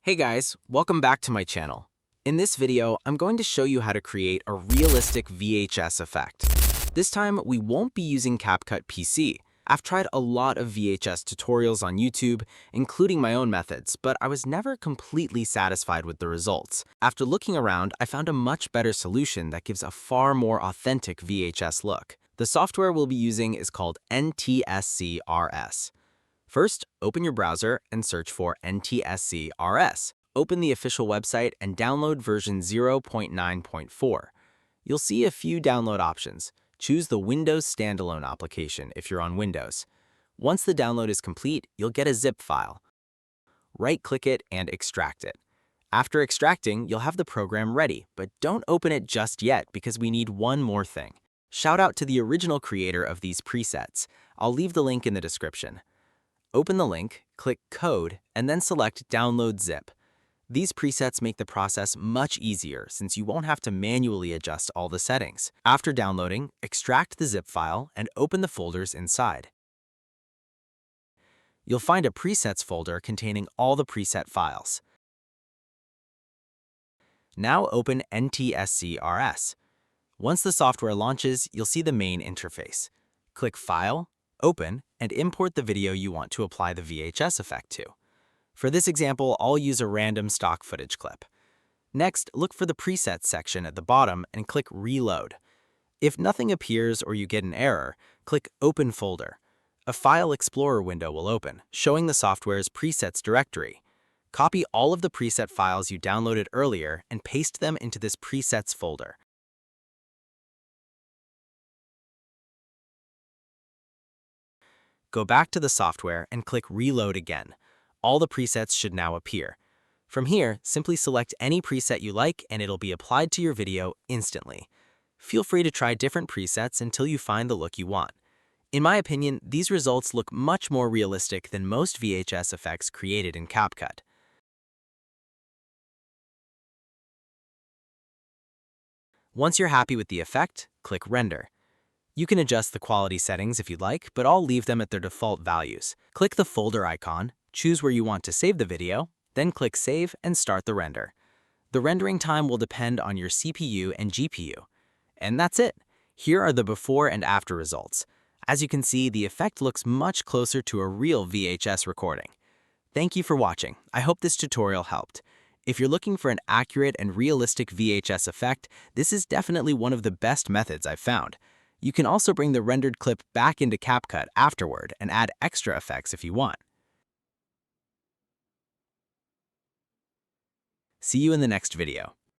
Hey guys, welcome back to my channel. In this video, I'm going to show you how to create a realistic VHS effect. This time, we won't be using CapCut PC. I've tried a lot of VHS tutorials on YouTube, including my own methods, but I was never completely satisfied with the results. After looking around, I found a much better solution that gives a far more authentic VHS look. The software we'll be using is called NTSC RS. First, open your browser and search for NTSC RS. Open the official website and download version 0.9.4. You'll see a few download options. Choose the Windows standalone application if you're on Windows. Once the download is complete, you'll get a zip file. Right-click it and extract it. After extracting, you'll have the program ready, but don't open it just yet because we need one more thing. Shout out to the original creator of these presets. I'll leave the link in the description. Open the link, click Code, and then select Download Zip. These presets make the process much easier since you won't have to manually adjust all the settings. After downloading, extract the zip file and open the folders inside. You'll find a Presets folder containing all the preset files. Now open NTSC RS. Once the software launches, you'll see the main interface. Click File, Open, and import the video you want to apply the VHS effect to. For this example, I'll use a random stock footage clip. Next, look for the Presets section at the bottom and click Reload. If nothing appears or you get an error, click Open Folder. A File Explorer window will open, showing the software's presets directory. Copy all of the preset files you downloaded earlier and paste them into this Presets folder. Go back to the software and click Reload again. All the presets should now appear. From here, simply select any preset you like and it'll be applied to your video instantly. Feel free to try different presets until you find the look you want. In my opinion, these results look much more realistic than most VHS effects created in CapCut. Once you're happy with the effect, click Render. You can adjust the quality settings if you'd like, but I'll leave them at their default values. Click the folder icon, choose where you want to save the video, then click Save and start the render. The rendering time will depend on your CPU and GPU. And that's it. Here are the before and after results. As you can see, the effect looks much closer to a real VHS recording. Thank you for watching. I hope this tutorial helped. If you're looking for an accurate and realistic VHS effect, this is definitely one of the best methods I've found. You can also bring the rendered clip back into CapCut afterward and add extra effects if you want. See you in the next video.